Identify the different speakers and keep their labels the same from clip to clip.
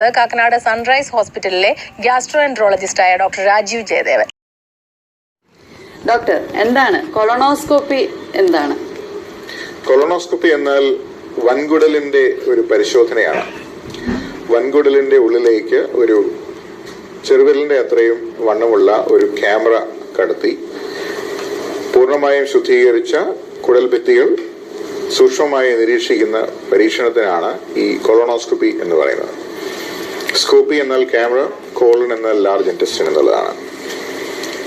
Speaker 1: Kakkanad sunrise ഹോസ്പിറ്റലിലെ ഗ്യാസ്ട്രോഎൻട്രോളജിസ്റ്റായ doctor Rajeev Jayadevan.
Speaker 2: Doctor, എന്താണ് colonoscopy? എന്താണ്
Speaker 3: കൊളോണോസ്കോപ്പി? എന്നാൽ വൻകുടലിന്റെ ഒരു പരിശോധനയാണ്. വൻകുടലിന്റെ ഉള്ളിലേക്ക് ഒരു ചെറുവിരലിന്റെ അത്രയും വണ്ണമുള്ള ഒരു ക്യാമറ കടത്തി പൂർണ്ണമായും ശുദ്ധീകരിച്ച കുടൽഭിത്തികൾ സൂക്ഷ്മമായി നിരീക്ഷിക്കുന്ന പരീക്ഷണത്തിനാണ് ഈ കൊളോണോസ്കോപ്പി എന്ന് പറയുന്നത്. സ്കോപ്പി എന്നാൽ ക്യാമറ, കോളൻ എന്നാൽ ലാർജ് ഇൻറ്റെസ്റ്റൈൻ എന്നുള്ളതാണ്.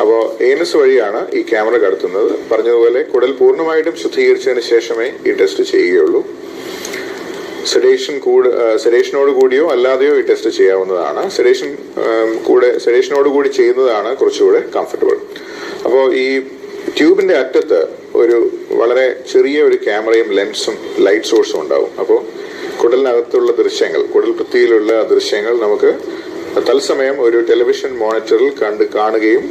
Speaker 3: അപ്പോൾ ഏനസ് വഴിയാണ് ഈ ക്യാമറ കടത്തുന്നത്. പറഞ്ഞതുപോലെ കുടൽ പൂർണ്ണമായിട്ടും ശുദ്ധീകരിച്ചതിന് ശേഷമേ ഈ ടെസ്റ്റ് ചെയ്യുകയുള്ളൂ. സെഡേഷനോട് കൂടിയോ അല്ലാതെയോ ഈ ടെസ്റ്റ് ചെയ്യാവുന്നതാണ്. സെഡേഷനോട് കൂടി ചെയ്യുന്നതാണ് കുറച്ചുകൂടെ കംഫർട്ടബിൾ. അപ്പോൾ ഈ ട്യൂബിന്റെ അറ്റത്ത് ഒരു വളരെ ചെറിയ ഒരു ക്യാമറയും ലെൻസും ലൈറ്റ് സോഴ്സും ഉണ്ടാവും. അപ്പോൾ കുടലിനകത്തുള്ള ദൃശ്യങ്ങൾ, കുടൽ ഭിത്തിയിലുള്ള ദൃശ്യങ്ങൾ നമുക്ക് തത്സമയം ഒരു ടെലിവിഷൻ മോണിറ്ററിൽ കാണുകയും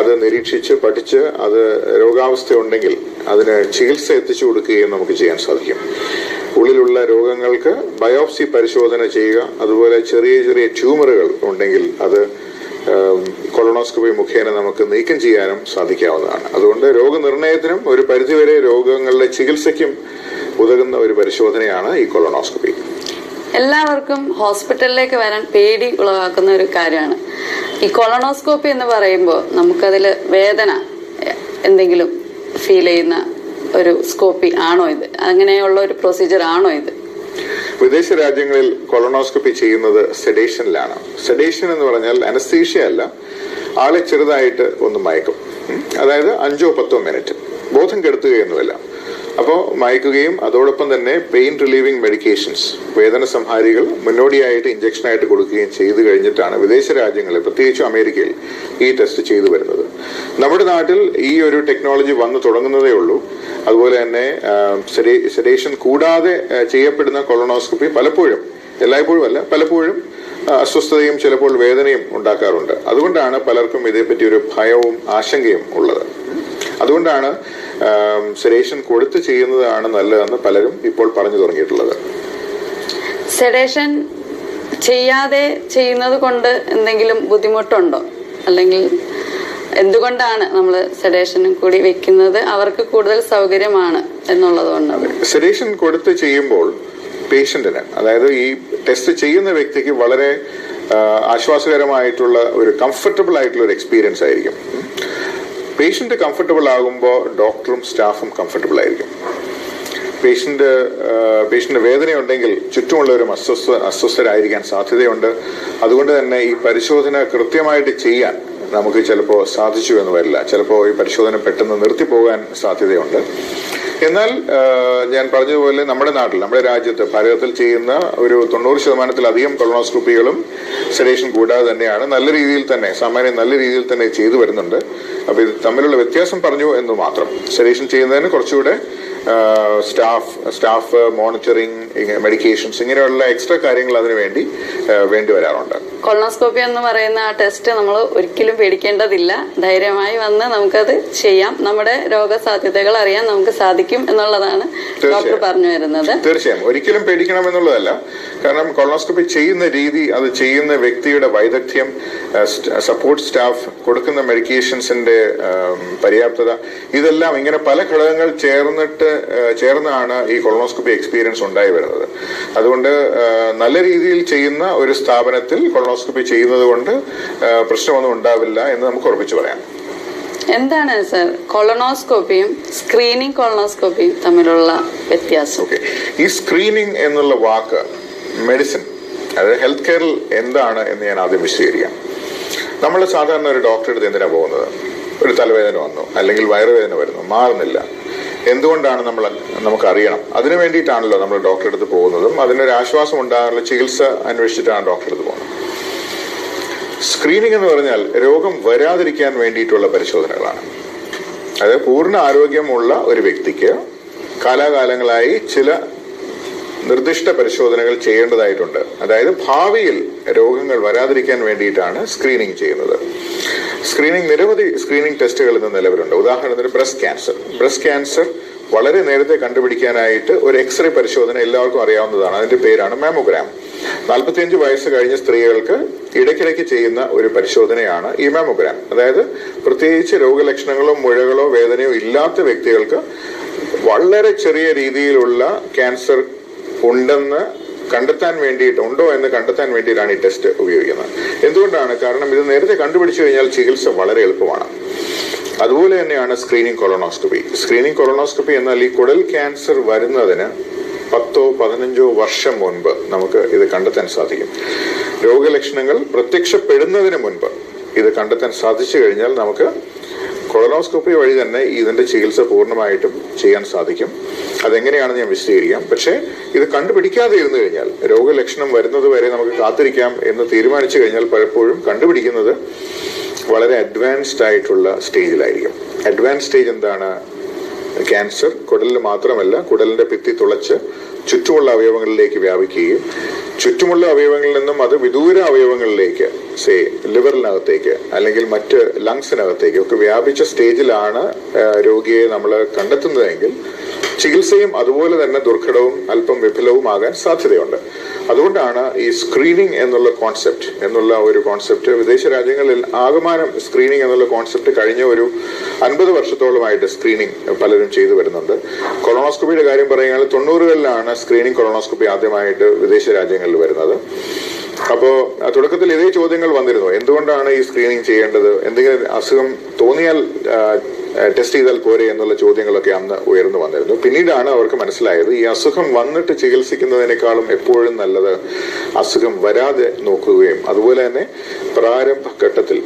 Speaker 3: അത് നിരീക്ഷിച്ച് പഠിച്ച് അത് രോഗാവസ്ഥ ഉണ്ടെങ്കിൽ അതിന് ചികിത്സ എത്തിച്ചു കൊടുക്കുകയും നമുക്ക് ചെയ്യാൻ സാധിക്കും. ഉള്ളിലുള്ള രോഗങ്ങൾക്ക് ബയോപ്സി പരിശോധന ചെയ്യുക, അതുപോലെ ചെറിയ ചെറിയ ട്യൂമറുകൾ ഉണ്ടെങ്കിൽ അത് കൊളോണോസ്കോപ്പി മുഖേന നമുക്ക് നീക്കം ചെയ്യാനും സാധിക്കാവുന്നതാണ്. അതുകൊണ്ട് രോഗനിർണയത്തിനും ഒരു പരിധിവരെ രോഗങ്ങളുടെ ചികിത്സയ്ക്കും ഉതകുന്ന ഒരു പരിശോധനയാണ് ഈ കൊളോണോസ്കോപ്പി.
Speaker 2: എല്ലാവർക്കും ഹോസ്പിറ്റലിലേക്ക് വരാൻ പേടി ഉളവാക്കുന്ന ഒരു കാര്യമാണ് ഈ കൊളോണോസ്കോപ്പി എന്ന് പറയുമ്പോൾ. നമുക്കതിൽ വേദന എന്തെങ്കിലും ഫീൽ ചെയ്യുന്ന ഒരു സ്കോപ്പി ആണോ ഇത്? അങ്ങനെയുള്ള ഒരു പ്രൊസീജിയർ ആണോ ഇത്?
Speaker 3: വിദേശ രാജ്യങ്ങളിൽ കൊളോണോസ്കോപ്പി ചെയ്യുന്നത് സെഡേഷനിലാണ്. സെഡേഷൻ എന്ന് പറഞ്ഞാൽ അനസ്തീഷ്യ അല്ല, ആളെ ചെറുതായിട്ട് ഒന്ന് മയക്കും. അതായത് 5-10 മിനിറ്റ്, ബോധം കെടുത്തുകയൊന്നുമല്ല. അപ്പോൾ മയക്കുകയും അതോടൊപ്പം തന്നെ പെയിൻ റിലീവിംഗ് മെഡിക്കേഷൻസ്, വേദന സംഹാരികൾ മുന്നോടിയായിട്ട് ഇഞ്ചക്ഷനായിട്ട് കൊടുക്കുകയും ചെയ്തു കഴിഞ്ഞിട്ടാണ് വിദേശ രാജ്യങ്ങളിൽ, പ്രത്യേകിച്ചും അമേരിക്കയിൽ, ഈ ടെസ്റ്റ് ചെയ്തു വരുന്നത്. നമ്മുടെ നാട്ടിൽ ഈ ഒരു ടെക്നോളജി വന്നു തുടങ്ങുന്നതേ ഉള്ളൂ. അതുപോലെ തന്നെ സെഡേഷൻ കൂടാതെ ചെയ്യപ്പെടുന്ന കൊളോണോസ്കോപ്പി പലപ്പോഴും, എല്ലായ്പ്പോഴും അല്ല, പലപ്പോഴും അസ്വസ്ഥതയും ചിലപ്പോൾ വേദനയും ഉണ്ടാക്കാറുണ്ട്. അതുകൊണ്ടാണ് പലർക്കും ഇതേപ്പറ്റി ഒരു ഭയവും ആശങ്കയും ഉള്ളത്. അതുകൊണ്ടാണ് സെഡേഷൻ കൊടുത്ത് ചെയ്യുന്നതാണ് നല്ലതെന്ന് പലരും ഇപ്പോൾ പറഞ്ഞു തുടങ്ങിയിട്ടുള്ളത്.
Speaker 2: സെഡേഷൻ ചെയ്യാതെ ചെയ്യുന്നത് കൊണ്ട് എന്തെങ്കിലും ബുദ്ധിമുട്ടുണ്ടോ? അല്ലെങ്കിൽ എന്തുകൊണ്ടാണ് നമ്മൾ സെഡേഷനും കൂടി വെക്കുന്നത്? അവർക്ക് കൂടുതൽ സൗകര്യമാണ് എന്നുള്ളതുകൊണ്ടാണ്.
Speaker 3: സെഡേഷൻ കൊടുത്ത് ചെയ്യുമ്പോൾ പേഷ്യന്റിന്, അതായത് ഈ ടെസ്റ്റ് ചെയ്യുന്ന വ്യക്തിക്ക് വളരെ ആശ്വാസകരമായിട്ടുള്ള ഒരു കംഫർട്ടബിൾ ആയിട്ടുള്ള ഒരു എക്സ്പീരിയൻസ് ആയിരിക്കും. പേഷ്യന്റ് കംഫർട്ടബിൾ ആകുമ്പോൾ ഡോക്ടറും സ്റ്റാഫും കംഫർട്ടബിൾ ആയിരിക്കും. പേഷ്യന്റ് വേദനയുണ്ടെങ്കിൽ ചുറ്റുമുള്ളവരും അസ്വസ്ഥരായിരിക്കാൻ സാധ്യതയുണ്ട്. അതുകൊണ്ട് തന്നെ ഈ പരിശോധന കൃത്യമായിട്ട് ചെയ്യാൻ നമുക്ക് ചിലപ്പോൾ സാധിച്ചു എന്ന് വരില്ല. ചിലപ്പോൾ ഈ പരിശോധന പെട്ടെന്ന് നിർത്തിപ്പോകാൻ സാധ്യതയുണ്ട്. എന്നാൽ ഞാൻ പറഞ്ഞതുപോലെ നമ്മുടെ നാട്ടിൽ, നമ്മുടെ രാജ്യത്ത്, ഭാരതത്തിൽ ചെയ്യുന്ന ഒരു 90%-ലധികം കൊളോണോസ്കോപ്പികളും സെഡേഷൻ കൂടാതെ തന്നെയാണ് നല്ല രീതിയിൽ തന്നെ, സാമാന്യം നല്ല രീതിയിൽ തന്നെ ചെയ്തു വരുന്നുണ്ട്. അപ്പൊ ഇത് തമ്മിലുള്ള വ്യത്യാസം പറഞ്ഞു എന്ന് മാത്രം. സെഡേഷൻ ചെയ്യുന്നതിന് കുറച്ചുകൂടെ സ്റ്റാഫ് മോണിറ്ററിങ്, മെഡിക്കേഷൻസ്, ഇങ്ങനെയുള്ള എക്സ്ട്രാ കാര്യങ്ങൾ അതിനു വേണ്ടി വരാറുണ്ട്.
Speaker 2: കൊളോണോസ്കോപ്പി എന്ന് പറയുന്ന ആ ടെസ്റ്റ് നമ്മൾ ഒരിക്കലും പേടിക്കേണ്ടതില്ല. ധൈര്യമായി വന്ന് നമുക്കത് ചെയ്യാം. നമ്മുടെ രോഗസാധ്യതകൾ അറിയാൻ നമുക്ക് സാധിക്കും എന്നുള്ളതാണ് ഡോക്ടർ പറഞ്ഞു വരുന്നത്.
Speaker 3: തീർച്ചയായും ഒരിക്കലും പേടിക്കണമെന്നുള്ളതല്ല. കാരണം കൊളോണോസ്കോപ്പി ചെയ്യുന്ന രീതി, അത് ചെയ്യുന്ന വ്യക്തിയുടെ വൈദഗ്ധ്യം, സപ്പോർട്ട് സ്റ്റാഫ്, കൊടുക്കുന്ന മെഡിക്കേഷൻസിന്റെ പര്യാപ്തത, ഇതെല്ലാം ഇങ്ങനെ പല ഘടകങ്ങൾ ചേർന്നാണ് ഈ കൊളോണോസ്കോപ്പി എക്സ്പീരിയൻസ് ഉണ്ടായി വരുന്നത്. അതുകൊണ്ട് നല്ല രീതിയിൽ ചെയ്യുന്ന ഒരു സ്ഥാപനത്തിൽ കൊളോണോസ്കോപ്പി ചെയ്യുന്നത് കൊണ്ട് പ്രശ്നമൊന്നും ഉണ്ടാവില്ല എന്ന് നമുക്ക് ഉറപ്പിച്ചു പറയാം.
Speaker 2: എന്താണ് സർ കൊളോണോസ്കോപ്പിയും സ്ക്രീനിങ് കൊളോണോസ്കോപ്പിയും തമ്മിലുള്ള വ്യത്യാസം?
Speaker 3: ഈ സ്ക്രീനിങ് എന്നുള്ള വാക്ക് മെഡിസിൻ, അതായത് ഹെൽത്ത് കെയറിൽ എന്താണ് എന്ന് ഞാൻ ആദ്യം വിശദീകരിക്കാം. നമ്മൾ സാധാരണ ഒരു ഡോക്ടറെ അടുത്ത് എന്തിനാണ് പോകുന്നത്? ഒരു തലവേദന വന്നു, അല്ലെങ്കിൽ വയറുവേദന വരുന്നു, മാറുന്നില്ല, എന്തുകൊണ്ടാണ് നമുക്ക് അറിയണം. അതിനു വേണ്ടിയിട്ടാണല്ലോ നമ്മൾ ഡോക്ടറെ അടുത്ത് പോകുന്നതും അതിനൊരു ആശ്വാസം ഉണ്ടാകാനുള്ള ചികിത്സ അന്വേഷിച്ചിട്ടാണ് ഡോക്ടറെ അടുത്ത് പോകുന്നത്. സ്ക്രീനിങ് എന്ന് പറഞ്ഞാൽ രോഗം വരാതിരിക്കാൻ വേണ്ടിയിട്ടുള്ള പരിശോധനകളാണ്. അതായത് പൂർണ്ണ ആരോഗ്യമുള്ള ഒരു വ്യക്തിക്ക് കാലാകാലങ്ങളായി ചില നിർദ്ദിഷ്ട പരിശോധനകൾ ചെയ്യേണ്ടതായിട്ടുണ്ട്. അതായത് ഭാവിയിൽ രോഗങ്ങൾ വരാതിരിക്കാൻ വേണ്ടിയിട്ടാണ് സ്ക്രീനിങ് ചെയ്യുന്നത്. നിരവധി സ്ക്രീനിങ് ടെസ്റ്റുകൾ ഇന്ന് നിലവിലുണ്ട്. ഉദാഹരണത്തിന് ബ്രസ്റ്റ് ക്യാൻസർ വളരെ നേരത്തെ കണ്ടുപിടിക്കാനായിട്ട് ഒരു എക്സ്റേ പരിശോധന എല്ലാവർക്കും അറിയാവുന്നതാണ്. അതിന്റെ പേരാണ് മാമോഗ്രാം. 45 വയസ്സ് കഴിഞ്ഞ സ്ത്രീകൾക്ക് ഇടയ്ക്കിടയ്ക്ക് ചെയ്യുന്ന ഒരു പരിശോധനയാണ് ഈ മാമോഗ്രാം. അതായത് പ്രത്യേകിച്ച് രോഗലക്ഷണങ്ങളോ മുഴകളോ വേദനയോ ഇല്ലാത്ത വ്യക്തികൾക്ക് വളരെ ചെറിയ രീതിയിലുള്ള ക്യാൻസർ ഉണ്ടോ എന്ന് കണ്ടെത്താൻ വേണ്ടിയിട്ടാണ് ഈ ടെസ്റ്റ് ഉപയോഗിക്കുന്നത്. എന്തുകൊണ്ടാണ്? കാരണം ഇത് നേരത്തെ കണ്ടുപിടിച്ചു കഴിഞ്ഞാൽ ചികിത്സ വളരെ എളുപ്പമാണ്. അതുപോലെ തന്നെയാണ് സ്ക്രീനിങ് കൊളോണോസ്കോപ്പി. സ്ക്രീനിങ് കൊളോണോസ്കോപ്പി എന്നാൽ ഈ കുടൽ ക്യാൻസർ വരുന്നതിന് 10-15 വർഷം മുൻപ് നമുക്ക് ഇത് കണ്ടെത്താൻ സാധിക്കും. രോഗലക്ഷണങ്ങൾ പ്രത്യക്ഷപ്പെടുന്നതിന് മുൻപ് ഇത് കണ്ടെത്താൻ സാധിച്ചു കഴിഞ്ഞാൽ നമുക്ക് കൊളോണോസ്കോപ്പി വഴി തന്നെ ഇതിന്റെ ചികിത്സ പൂർണ്ണമായിട്ടും ചെയ്യാൻ സാധിക്കും. അതെങ്ങനെയാണെന്ന് ഞാൻ വിശദീകരിക്കാം. പക്ഷേ ഇത് കണ്ടുപിടിക്കാതെ ഇരുന്നു കഴിഞ്ഞാൽ, രോഗലക്ഷണം വരുന്നത് വരെ നമുക്ക് കാത്തിരിക്കാം എന്ന് തീരുമാനിച്ചു കഴിഞ്ഞാൽ പലപ്പോഴും കണ്ടുപിടിക്കുന്നത് വളരെ അഡ്വാൻസ്ഡ് ആയിട്ടുള്ള സ്റ്റേജിലായിരിക്കും. അഡ്വാൻസ് സ്റ്റേജ് എന്താണ്? ക്യാൻസർ കുടലിൽ മാത്രമല്ല, കുടലിന്റെ ഭിത്തി തുളച്ച് ചുറ്റുമുള്ള അവയവങ്ങളിലേക്ക് വ്യാപിക്കുകയും ചുറ്റുമുള്ള അവയവങ്ങളിൽ നിന്നും അത് വിദൂര അവയവങ്ങളിലേക്ക്, ലിവറിനകത്തേക്ക് അല്ലെങ്കിൽ മറ്റ് ലങ്സിനകത്തേക്ക് ഒക്കെ വ്യാപിച്ച സ്റ്റേജിലാണ് രോഗിയെ നമ്മൾ കണ്ടെത്തുന്നതെങ്കിൽ ചികിത്സയും അതുപോലെ തന്നെ ദുർഘടവും അല്പം വിഫലവുമാകാൻ സാധ്യതയുണ്ട്. അതുകൊണ്ടാണ് ഈ സ്ക്രീനിങ് എന്നുള്ള കോൺസെപ്റ്റ് വിദേശ രാജ്യങ്ങളിൽ ആകമാനം സ്ക്രീനിങ് എന്നുള്ള കോൺസെപ്റ്റ് കഴിഞ്ഞ ഒരു 50 വർഷത്തോളമായിട്ട് സ്ക്രീനിങ് പലരും ചെയ്തു വരുന്നുണ്ട്. കൊളോണോസ്കോപ്പിയുടെ കാര്യം പറയുകയാണെങ്കിൽ 90കളിലാണ് സ്ക്രീനിങ് കൊളോണോസ്കോപ്പി ആദ്യമായിട്ട് വിദേശ രാജ്യങ്ങളിൽ വരുന്നത്. അപ്പോ തുടക്കത്തിൽ ഇതേ ചോദ്യങ്ങൾ വന്നിരുന്നു. എന്തുകൊണ്ടാണ് ഈ സ്ക്രീനിങ് ചെയ്യേണ്ടത്? എന്തെങ്കിലും അസുഖം തോന്നിയാൽ ടെസ്റ്റ് ചെയ്താൽ പോരെ എന്നുള്ള ചോദ്യങ്ങളൊക്കെ അന്ന് ഉയർന്നു വന്നിരുന്നു. പിന്നീടാണ് അവർക്ക് മനസ്സിലായത് ഈ അസുഖം വന്നിട്ട് ചികിത്സിക്കുന്നതിനേക്കാളും എപ്പോഴും നല്ലത് അസുഖം വരാതെ നോക്കുകയും അതുപോലെ തന്നെ പ്രാരംഭഘട്ടത്തിൽ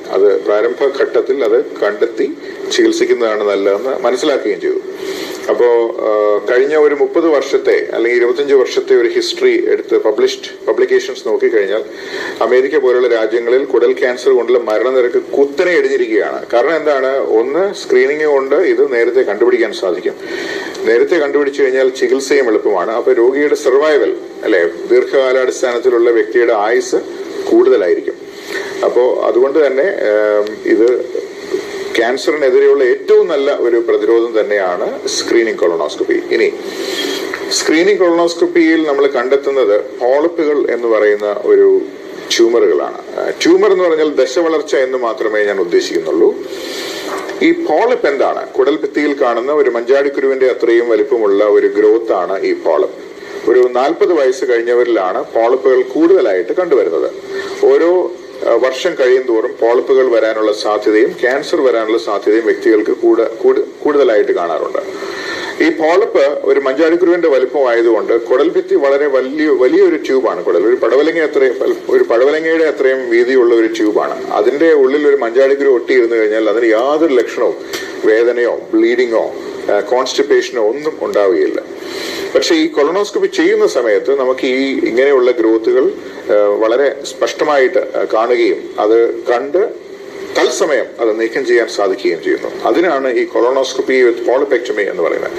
Speaker 3: അത് കണ്ടെത്തി ചികിത്സിക്കുന്നതാണ് നല്ലതെന്ന് മനസ്സിലാക്കുകയും ചെയ്തു. അപ്പോ കഴിഞ്ഞ ഒരു 30 വർഷത്തെ അല്ലെങ്കിൽ 25 വർഷത്തെ ഒരു ഹിസ്റ്ററി എടുത്ത് പബ്ലിക്കേഷൻസ് നോക്കിക്കഴിഞ്ഞാൽ അമേരിക്ക പോലുള്ള രാജ്യങ്ങളിൽ കുടൽ ക്യാൻസർ കൊണ്ടുള്ള മരണനിരക്ക് കുത്തനെ ഇടിഞ്ഞിരിക്കുകയാണ്. കാരണം എന്താണ്? ഒന്ന്, സ്ക്രീനിങ് കൊണ്ട് ഇത് നേരത്തെ കണ്ടുപിടിക്കാൻ സാധിക്കും. നേരത്തെ കണ്ടുപിടിച്ചു കഴിഞ്ഞാൽ ചികിത്സയും എളുപ്പമാണ്. അപ്പൊ രോഗിയുടെ സർവൈവൽ, അല്ലെ, ദീർഘകാലാടിസ്ഥാനത്തിലുള്ള വ്യക്തിയുടെ ആയുസ് കൂടുതലായിരിക്കും. അപ്പോ അതുകൊണ്ട് തന്നെ ഇത് ക്യാൻസറിനെതിരെയുള്ള ഏറ്റവും നല്ല ഒരു പ്രതിരോധം തന്നെയാണ് സ്ക്രീനിങ് കൊളോണോസ്കോപ്പി. ഇനി സ്ക്രീനിങ് കൊളോണോസ്കോപ്പിയിൽ നമ്മൾ കണ്ടെത്തുന്നത് പോളിപ്പുകൾ എന്ന് പറയുന്ന ഒരു ട്യൂമറുകളാണ്. ട്യൂമർ എന്ന് പറഞ്ഞാൽ ദശവളർച്ച എന്ന് മാത്രമേ ഞാൻ ഉദ്ദേശിക്കുന്നുള്ളൂ. ഈ പോളിപ്പ് എന്താണ്? കുടൽ ഭിത്തിയിൽ കാണുന്ന ഒരു മഞ്ചാടിക്കുരുവിന്റെ അത്രയും വലിപ്പമുള്ള ഒരു ഗ്രോത്ത് ആണ് ഈ പോളിപ്പ്. ഒരു 40 വയസ്സ് കഴിഞ്ഞവരിലാണ് പോളിപ്പുകൾ കൂടുതലായിട്ട് കണ്ടുവരുന്നത്. ഓരോ വർഷം കഴിയും തോറും പോളിപ്പുകൾ വരാനുള്ള സാധ്യതയും ക്യാൻസർ വരാനുള്ള സാധ്യതയും വ്യക്തികൾക്ക് കൂടുതലായിട്ട് കാണാറുണ്ട്. ഈ പോളിപ്പ് ഒരു മഞ്ചാടിക്കുരുവിന്റെ വലിപ്പമായതുകൊണ്ട് കുടൽഭിത്തി വളരെ വലിയൊരു ട്യൂബാണ്. ഒരു പടവലങ്ങയുടെ അത്രയും വീതിയുള്ള ഒരു ട്യൂബാണ്. അതിന്റെ ഉള്ളിൽ ഒരു മഞ്ചാടിക്കുരു ഒട്ടിയിരുന്നു കഴിഞ്ഞാൽ അതിന് യാതൊരു ലക്ഷണവും വേദനയോ ബ്ലീഡിങ്ങോ കോൺസ്റ്റിപ്പേഷനോ ഒന്നും ഉണ്ടാവുകയില്ല. പക്ഷെ ഈ കൊളോണോസ്കോപ്പി ചെയ്യുന്ന സമയത്ത് നമുക്ക് ഈ ഇങ്ങനെയുള്ള ഗ്രോത്തുകൾ വളരെ സ്പഷ്ടമായിട്ട് കാണുകയും അത് കണ്ട് തത്സമയം അത് നീക്കം ചെയ്യാൻ സാധിക്കുകയും ചെയ്യുന്നു. അതിനാണ് ഈ കൊളോണോസ്കോപ്പി വിത്ത് പോളിപ്പെക്ടമി എന്ന് പറയുന്നത്.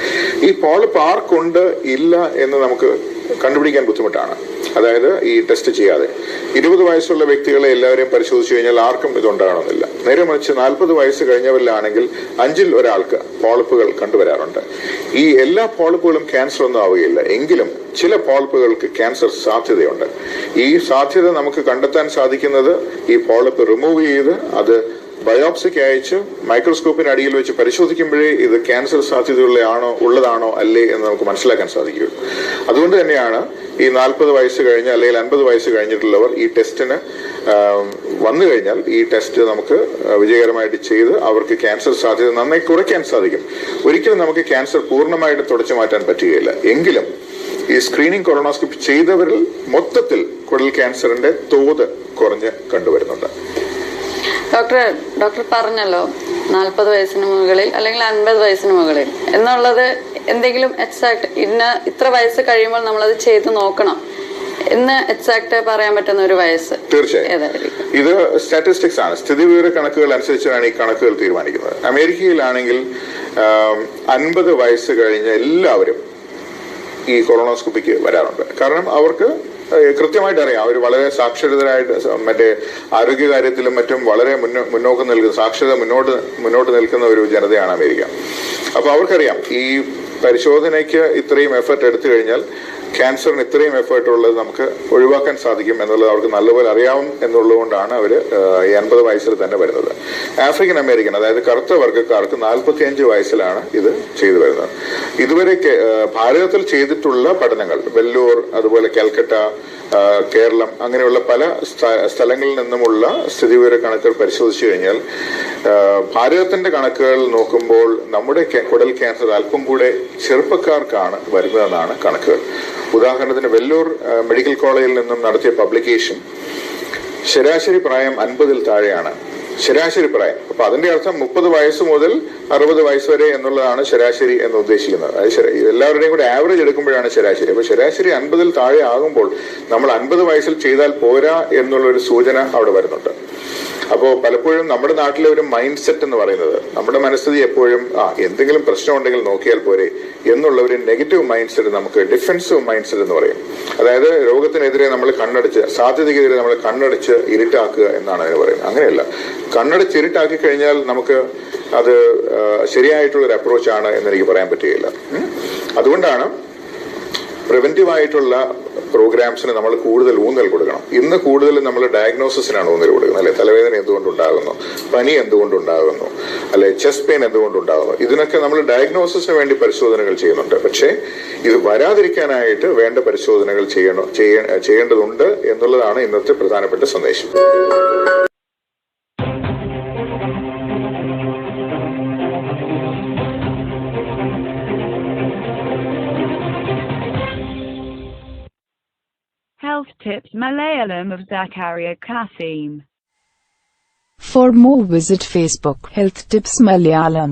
Speaker 3: ഈ പോളിപ്പ് ആർക്കുണ്ട് ഇല്ല എന്ന് നമുക്ക് കണ്ടുപിടിക്കാൻ ബുദ്ധിമുട്ടാണ്. അതായത് ഈ ടെസ്റ്റ് ചെയ്യാതെ 20 വയസ്സുള്ള വ്യക്തികളെ എല്ലാവരെയും പരിശോധിച്ചു കഴിഞ്ഞാൽ ആർക്കും ഇതുണ്ടാകണമെന്നില്ല. നേരെ മറിച്ച് 40 വയസ്സ് കഴിഞ്ഞവരിലാണെങ്കിൽ 5-ൽ ഒരാൾക്ക് പോളിപ്പുകൾ കണ്ടുവരാറുണ്ട്. ഈ എല്ലാ പോളിപ്പുകളും ക്യാൻസർ ഒന്നും ആവുകയില്ല. എങ്കിലും ചില പോളിപ്പുകൾക്ക് ക്യാൻസർ സാധ്യതയുണ്ട്. ഈ സാധ്യത നമുക്ക് കണ്ടെത്താൻ സാധിക്കുന്നത് ഈ പോളിപ്പ് റിമൂവ് ചെയ്ത് അത് ബയോപ്സിക്ക് അയച്ച് മൈക്രോസ്കോപ്പിന് അടിയിൽ വെച്ച് പരിശോധിക്കുമ്പോഴേ ഇത് ക്യാൻസർ ഉള്ളതാണോ അല്ലേ എന്ന് നമുക്ക് മനസ്സിലാക്കാൻ സാധിക്കുകയുള്ളൂ. അതുകൊണ്ട് തന്നെയാണ് ഈ 40 വയസ്സ് കഴിഞ്ഞ് അല്ലെങ്കിൽ 50 വയസ്സ് കഴിഞ്ഞിട്ടുള്ളവർ ഈ ടെസ്റ്റിന് വന്നു കഴിഞ്ഞാൽ ഈ ടെസ്റ്റ് നമുക്ക് വിജയകരമായിട്ട് ചെയ്ത് അവർക്ക് ക്യാൻസർ സാധ്യത നന്നായി കുറയ്ക്കാൻ സാധിക്കും. ഒരിക്കലും നമുക്ക് ക്യാൻസർ പൂർണ്ണമായിട്ട് തുടച്ചു മാറ്റാൻ പറ്റുകയില്ല. എങ്കിലും ഈ സ്ക്രീനിങ് കൊളോണോസ്കോപ്പി ചെയ്തവരിൽ മൊത്തത്തിൽ കുടൽ ക്യാൻസറിന്റെ തോത് കുറഞ്ഞ് കണ്ടുവരുന്നുണ്ട്.
Speaker 2: ഡോക്ടർ പറഞ്ഞല്ലോ 40 വയസ്സിന് മുകളിൽ അല്ലെങ്കിൽ 50 വയസ്സിന് മുകളിൽ എന്നുള്ളത് എന്തെങ്കിലും എക്സാക്ട് ഇത്ര വയസ്സ് കഴിയുമ്പോൾ നമ്മളത് ചെയ്ത് നോക്കണം എന്ന് എക്സാക്ട് പറയാൻ പറ്റുന്ന ഒരു വയസ്സ്
Speaker 3: തീർച്ചയായും ഇത് സ്റ്റാറ്റിസ്റ്റിക്സ് ആണ്. സ്ഥിതിവിവര കണക്കുകൾ അനുസരിച്ചാണ് ഈ കണക്കുകൾ തീരുമാനിക്കുന്നത്. അമേരിക്കയിലാണെങ്കിൽ 50 വയസ്സ് കഴിഞ്ഞ എല്ലാവരും ഈ കൊളോണോസ്കോപ്പിക്ക് വരാറുണ്ട്. കാരണം അവർക്ക് കൃത്യമായിട്ട് അറിയാം, അവർ വളരെ സാക്ഷരതരായിട്ട് മറ്റേ ആരോഗ്യകാര്യത്തിലും മറ്റും വളരെ മുന്നോക്കം നിൽക്കുന്ന സാക്ഷരത മുന്നോട്ട് നിൽക്കുന്ന ഒരു ജനതയാണ് അമേരിക്ക. അപ്പൊ അവർക്കറിയാം ഈ പരിശോധനയ്ക്ക് ഇത്രയും എഫർട്ട് എടുത്തു കഴിഞ്ഞാൽ ക്യാൻസറിന് ഇത്രയും എഫേർട്ട് ഉള്ളത് നമുക്ക് ഒഴിവാക്കാൻ സാധിക്കും എന്നുള്ളത് അവർക്ക് നല്ലപോലെ അറിയാവും എന്നുള്ളതുകൊണ്ടാണ് അവർ 80 വയസ്സിൽ തന്നെ വരുന്നത്. ആഫ്രിക്കൻ അമേരിക്കൻ, അതായത് കറുത്ത വർഗ്ഗക്കാർക്ക് 45 വയസ്സിലാണ് ഇത് ചെയ്തു വരുന്നത്. ഇതുവരെ ഭാരതത്തിൽ ചെയ്തിട്ടുള്ള പഠനങ്ങൾ, വെല്ലൂർ, അതുപോലെ കാൽക്കട്ട, കേരളം, അങ്ങനെയുള്ള പല സ്ഥലങ്ങളിൽ നിന്നുമുള്ള സ്ഥിതിവിവര കണക്കുകൾ പരിശോധിച്ചു കഴിഞ്ഞാൽ ഭാരതത്തിന്റെ കണക്കുകൾ നോക്കുമ്പോൾ നമ്മുടെ കുടൽ ക്യാൻസർ അല്പം കൂടെ ചെറുപ്പക്കാർക്കാണ് വരുന്നതെന്നാണ് കണക്കുകൾ. ഉദാഹരണത്തിന് വെല്ലൂർ മെഡിക്കൽ കോളേജിൽ നിന്നും നടത്തിയ പബ്ലിക്കേഷൻ ശരാശരി പ്രായം 50-ൽ താഴെയാണ്. ശരാശരി പ്രായം. അപ്പൊ അതിന്റെ അർത്ഥം 30 വയസ്സ് മുതൽ 60 വയസ്സ് വരെ എന്നുള്ളതാണ് ശരാശരി എന്ന് ഉദ്ദേശിക്കുന്നത്. എല്ലാവരുടെയും കൂടെ ആവറേജ് എടുക്കുമ്പോഴാണ് ശരാശരി. അപ്പൊ ശരാശരി 50-ൽ താഴെ ആകുമ്പോൾ നമ്മൾ 50 വയസ്സിൽ ചെയ്താൽ പോരാ എന്നുള്ളൊരു സൂചന അവിടെ വരുന്നുണ്ട്. അപ്പോൾ പലപ്പോഴും നമ്മുടെ നാട്ടിലെ ഒരു മൈൻഡ് സെറ്റ് എന്ന് പറയുന്നത്, നമ്മുടെ മനസ്ഥിതി എപ്പോഴും എന്തെങ്കിലും പ്രശ്നം ഉണ്ടെങ്കിൽ നോക്കിയാൽ പോരെ എന്നുള്ള ഒരു നെഗറ്റീവ് മൈൻഡ് സെറ്റ്, നമുക്ക് ഡിഫെൻസീവ് മൈൻഡ് സെറ്റ് എന്ന് പറയും. അതായത് രോഗത്തിനെതിരെ നമ്മൾ കണ്ണടച്ച്, സാധ്യതയ്ക്കെതിരെ നമ്മൾ കണ്ണടച്ച് ഇരുട്ടാക്കുക എന്നാണ് അതിന് പറയുന്നത്. അങ്ങനെയല്ല, കണ്ണടച്ച് ഇരുട്ടാക്കി കഴിഞ്ഞാൽ നമുക്ക് അത് ശരിയായിട്ടുള്ളൊരു അപ്രോച്ചാണ് എന്നെനിക്ക് പറയാൻ പറ്റുകയില്ല. അതുകൊണ്ടാണ് പ്രിവെന്റീവായിട്ടുള്ള പ്രോഗ്രാംസിന് നമ്മൾ കൂടുതൽ ഊന്നൽ കൊടുക്കണം. ഇന്ന് കൂടുതൽ നമ്മൾ ഡയഗ്നോസിസിനാണ് ഊന്നൽ കൊടുക്കുന്നത്. അല്ലെ, തലവേദന എന്തുകൊണ്ടുണ്ടാകുന്നു, പനി എന്തുകൊണ്ടുണ്ടാകുന്നു, അല്ലെ ചെസ്റ്റ് പെയിൻ എന്തുകൊണ്ടുണ്ടാകുന്നു, ഇതിനൊക്കെ നമ്മൾ ഡയഗ്നോസിസിന് വേണ്ടി പരിശോധനകൾ ചെയ്യുന്നുണ്ട്. പക്ഷേ ഇത് വരാതിരിക്കാനായിട്ട് വേണ്ട പരിശോധനകൾ ചെയ്യേണ്ടതുണ്ട് എന്നുള്ളതാണ് ഇന്നത്തെ പ്രധാനപ്പെട്ട സന്ദേശം.
Speaker 4: Health Tips Malayalam of Zakaria Kasim.
Speaker 5: For more visit Facebook Health Tips Malayalam.